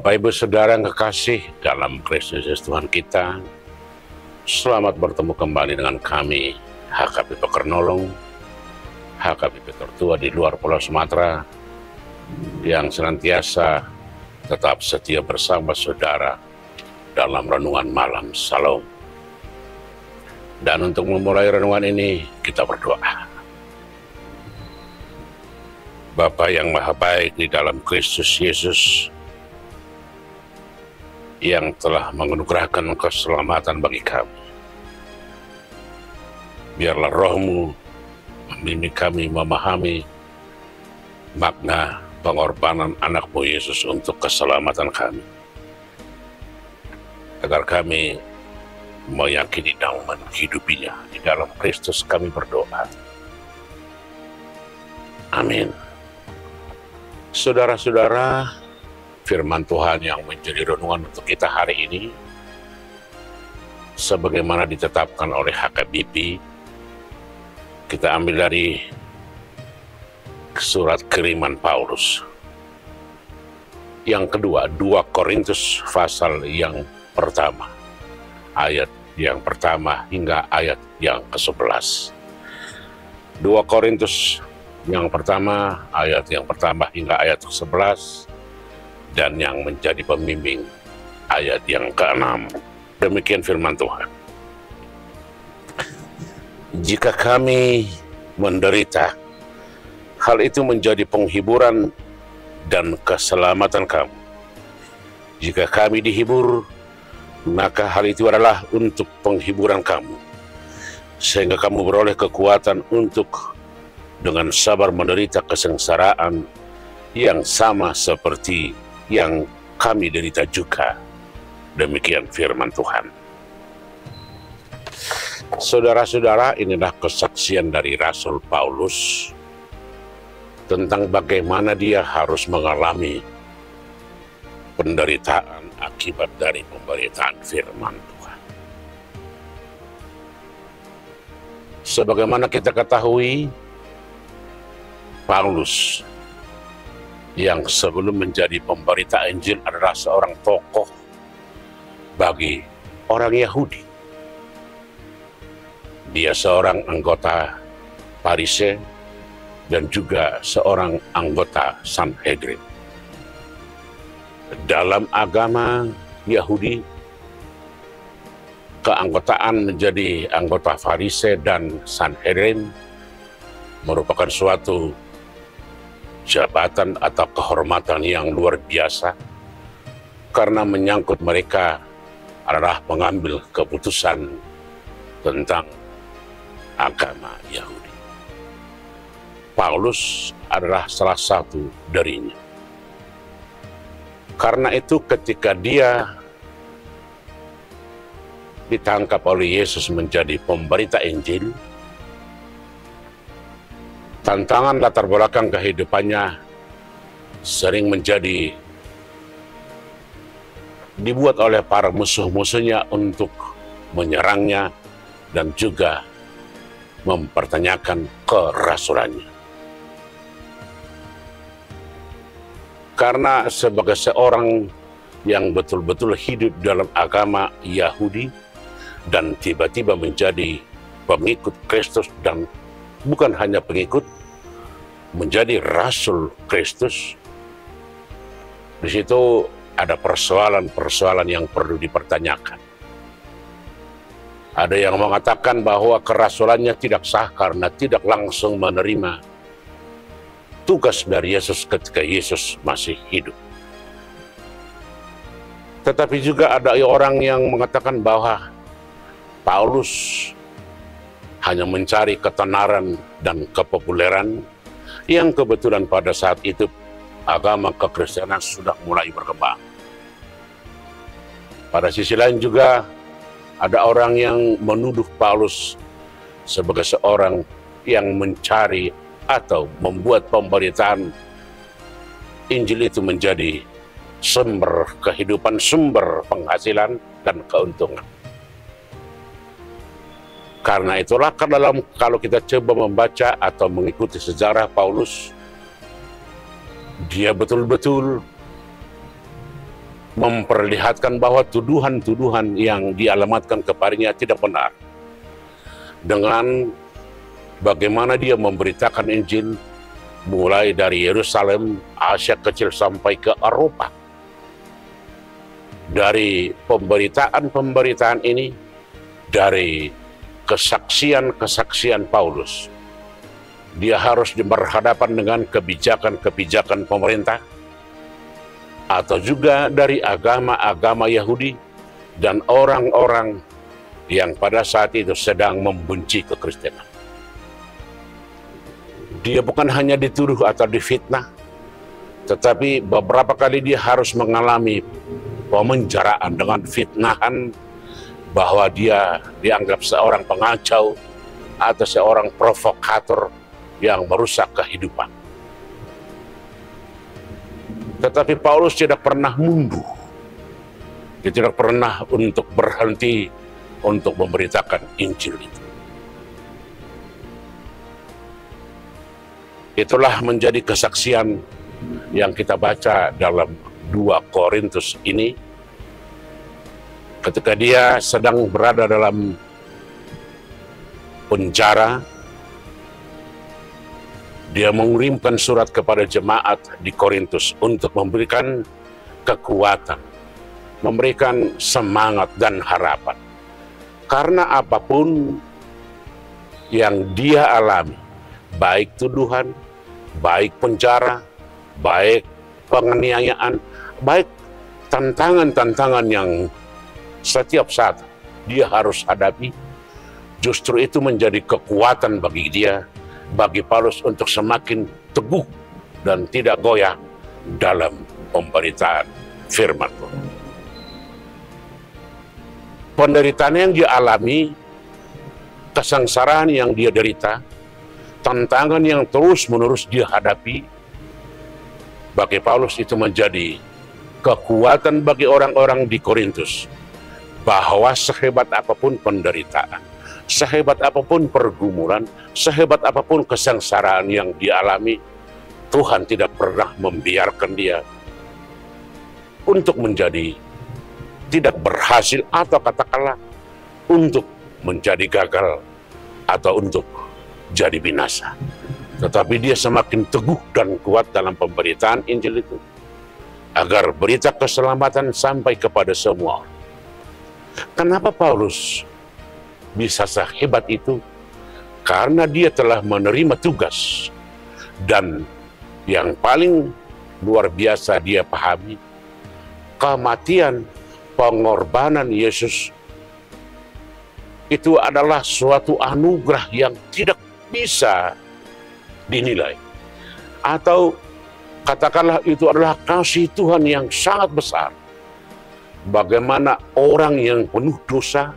Bapak Ibu Saudara yang kekasih dalam Kristus Yesus Tuhan kita, selamat bertemu kembali dengan kami, HKBP Pekernolong, HKBP tertua di luar Pulau Sumatera, yang senantiasa tetap setia bersama saudara dalam renungan malam Salam. Dan untuk memulai renungan ini, kita berdoa. Bapa yang Maha Baik di dalam Kristus Yesus, yang telah menganugerahkan keselamatan bagi kami. Biarlah Roh-Mu membimbing kami memahami makna pengorbanan anak-Mu Yesus untuk keselamatan kami, agar kami meyakini dan menghidupinya. Di dalam Kristus kami berdoa. Amin. Saudara-saudara, firman Tuhan yang menjadi renungan untuk kita hari ini, sebagaimana ditetapkan oleh HKBP, kita ambil dari surat kiriman Paulus. Yang kedua, 2 Korintus pasal yang pertama, ayat yang pertama hingga ayat yang ke-11. 2 Korintus yang pertama, ayat yang pertama hingga ayat ke-11, dan yang menjadi pembimbing ayat yang ke-6. Demikian firman Tuhan. Jika kami menderita, hal itu menjadi penghiburan dan keselamatan kamu. Jika kami dihibur, maka hal itu adalah untuk penghiburan kamu, sehingga kamu beroleh kekuatan untuk dengan sabar menderita kesengsaraan yang sama seperti yang kami derita juga. Demikian firman Tuhan. Saudara-saudara, inilah kesaksian dari Rasul Paulus tentang bagaimana dia harus mengalami penderitaan akibat dari pemberitaan firman Tuhan. Sebagaimana kita ketahui, Paulus yang sebelum menjadi pemberita Injil adalah seorang tokoh bagi orang Yahudi. Dia seorang anggota Parisei dan juga seorang anggota Sanhedrin. Dalam agama Yahudi, keanggotaan menjadi anggota Parisei dan Sanhedrin merupakan suatu jabatan atau kehormatan yang luar biasa, karena menyangkut mereka adalah pengambil keputusan tentang agama Yahudi. Paulus adalah salah satu darinya. Karena itu ketika dia ditangkap oleh Yesus menjadi pemberita Injil, tantangan latar belakang kehidupannya sering menjadi dibuat oleh para musuh-musuhnya untuk menyerangnya dan juga mempertanyakan kerasulannya. Karena sebagai seorang yang betul-betul hidup dalam agama Yahudi dan tiba-tiba menjadi pengikut Kristus, dan bukan hanya pengikut, menjadi rasul Kristus, di situ ada persoalan-persoalan yang perlu dipertanyakan. Ada yang mengatakan bahwa kerasulannya tidak sah karena tidak langsung menerima tugas dari Yesus ketika Yesus masih hidup. Tetapi juga ada orang yang mengatakan bahwa Paulus hanya mencari ketenaran dan kepopuleran yang kebetulan pada saat itu agama kekristenan sudah mulai berkembang. Pada sisi lain juga ada orang yang menuduh Paulus sebagai seorang yang mencari atau membuat pemberitaan Injil itu menjadi sumber kehidupan, sumber penghasilan dan keuntungan. Karena itulah kalau kita coba membaca atau mengikuti sejarah Paulus, dia betul-betul memperlihatkan bahwa tuduhan-tuduhan yang dialamatkan kepadanya tidak benar. Dengan bagaimana dia memberitakan Injil mulai dari Yerusalem, Asia Kecil sampai ke Eropa. Dari pemberitaan-pemberitaan ini, dari kesaksian-kesaksian Paulus, dia harus berhadapan dengan kebijakan-kebijakan pemerintah, atau juga dari agama-agama Yahudi dan orang-orang yang pada saat itu sedang membenci kekristenan. Dia bukan hanya dituduh atau difitnah, tetapi beberapa kali dia harus mengalami pemenjaraan dengan fitnahan bahwa dia dianggap seorang pengacau atau seorang provokator yang merusak kehidupan. Tetapi Paulus tidak pernah mundur. Dia tidak pernah untuk berhenti untuk memberitakan Injil itu. Itulah menjadi kesaksian yang kita baca dalam 2 Korintus ini. Ketika dia sedang berada dalam penjara, dia mengirimkan surat kepada jemaat di Korintus untuk memberikan kekuatan, memberikan semangat dan harapan. Karena apapun yang dia alami, baik tuduhan, baik penjara, baik penganiayaan, baik tantangan-tantangan yang setiap saat dia harus hadapi, justru itu menjadi kekuatan bagi dia, bagi Paulus untuk semakin teguh dan tidak goyah dalam pemberitaan firman Tuhan. Penderitaan yang dia alami, kesengsaraan yang dia derita, tantangan yang terus-menerus dia hadapi, bagi Paulus itu menjadi kekuatan bagi orang-orang di Korintus, bahwa sehebat apapun penderitaan, sehebat apapun pergumulan, sehebat apapun kesengsaraan yang dialami, Tuhan tidak pernah membiarkan dia untuk menjadi tidak berhasil, atau katakanlah untuk menjadi gagal atau untuk jadi binasa. Tetapi dia semakin teguh dan kuat dalam pemberitaan Injil itu, agar berita keselamatan sampai kepada semua. Kenapa Paulus bisa sehebat itu? Karena dia telah menerima tugas, dan yang paling luar biasa dia pahami, kematian, pengorbanan Yesus itu adalah suatu anugerah yang tidak bisa dinilai, atau katakanlah itu adalah kasih Tuhan yang sangat besar. Bagaimana orang yang penuh dosa,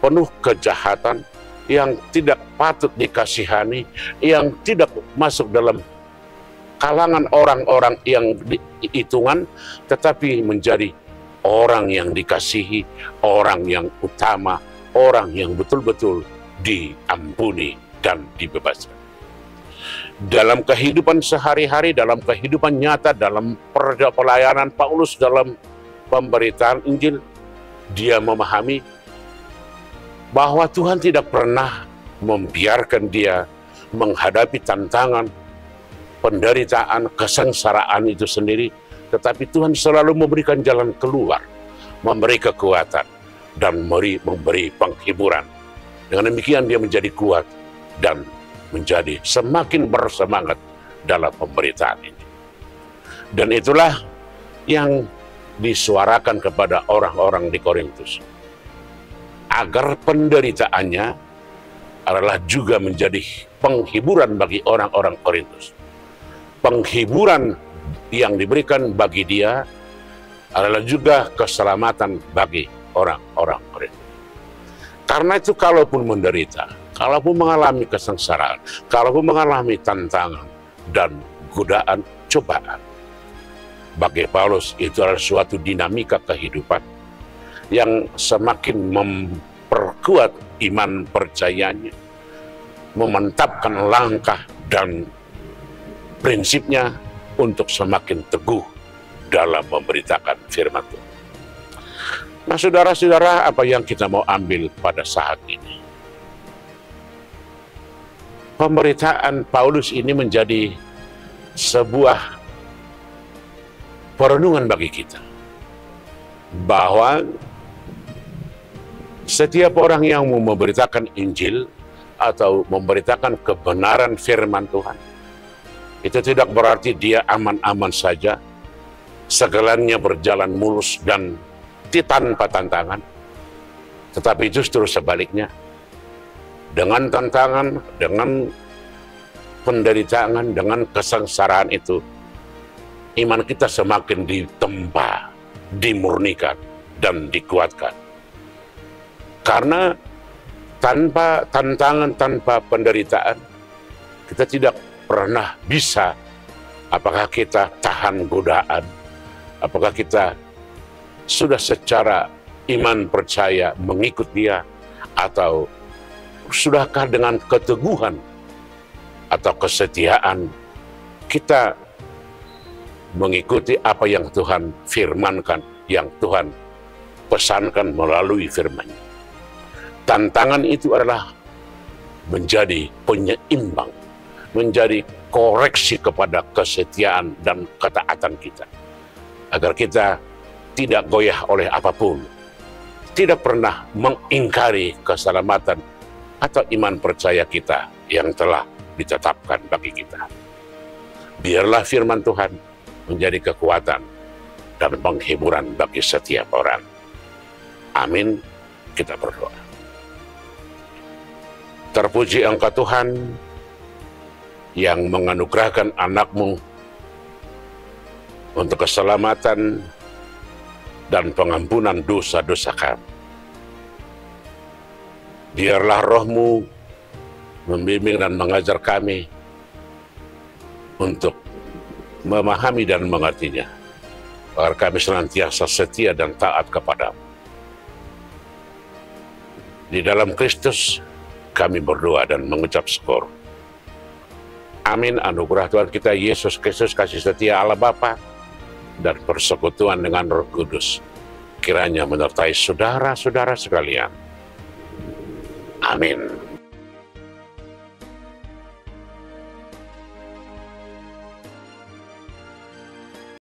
penuh kejahatan, yang tidak patut dikasihani, yang tidak masuk dalam kalangan orang-orang yang dihitungan, tetapi menjadi orang yang dikasihi, orang yang utama, orang yang betul-betul diampuni dan dibebaskan. Dalam kehidupan sehari-hari, dalam kehidupan nyata, dalam pelayanan Paulus dalam pemberitaan Injil, dia memahami bahwa Tuhan tidak pernah membiarkan dia menghadapi tantangan, penderitaan, kesengsaraan itu sendiri, tetapi Tuhan selalu memberikan jalan keluar, memberi kekuatan, dan memberi penghiburan. Dengan demikian dia menjadi kuat dan menjadi semakin bersemangat dalam pemberitaan ini. Dan itulah yang disuarakan kepada orang-orang di Korintus, agar penderitaannya adalah juga menjadi penghiburan bagi orang-orang Korintus. Penghiburan yang diberikan bagi dia adalah juga keselamatan bagi orang-orang Korintus. Karena itu kalaupun menderita, kalaupun mengalami kesengsaraan, kalaupun mengalami tantangan dan godaan, cobaan, bagi Paulus itu adalah suatu dinamika kehidupan yang semakin memperkuat iman percayanya, memantapkan langkah dan prinsipnya untuk semakin teguh dalam memberitakan firman Tuhan. Nah, saudara-saudara, apa yang kita mau ambil pada saat ini? Pemberitaan Paulus ini menjadi sebuah perenungan bagi kita, bahwa setiap orang yang mau memberitakan Injil atau memberitakan kebenaran firman Tuhan, itu tidak berarti dia aman-aman saja, segalanya berjalan mulus dan tanpa tantangan. Tetapi justru sebaliknya, dengan tantangan, dengan penderitaan, dengan kesengsaraan itu, iman kita semakin ditempa, dimurnikan, dan dikuatkan. Karena tanpa tantangan, tanpa penderitaan, kita tidak pernah bisa, apakah kita tahan godaan, apakah kita sudah secara iman percaya mengikut dia, atau sudahkah dengan keteguhan atau kesetiaan kita mengikuti apa yang Tuhan firmankan, yang Tuhan pesankan melalui firman-Nya. Tantangan itu adalah menjadi penyeimbang, menjadi koreksi kepada kesetiaan dan ketaatan kita, agar kita tidak goyah oleh apapun, tidak pernah mengingkari keselamatan atau iman percaya kita yang telah ditetapkan bagi kita. Biarlah firman Tuhan menjadi kekuatan dan penghiburan bagi setiap orang. Amin. Kita berdoa. Terpuji Engkau Tuhan yang menganugerahkan anak-Mu untuk keselamatan dan pengampunan dosa-dosa kami. Biarlah Roh-Mu membimbing dan mengajar kami untuk memahami dan mengertinya, agar kami senantiasa setia dan taat kepada-Mu. Di dalam Kristus kami berdoa dan mengucap syukur. Amin. Anugerah Tuhan kita Yesus Kristus, kasih setia Allah Bapa, dan persekutuan dengan Roh Kudus kiranya menyertai saudara-saudara sekalian. Amin.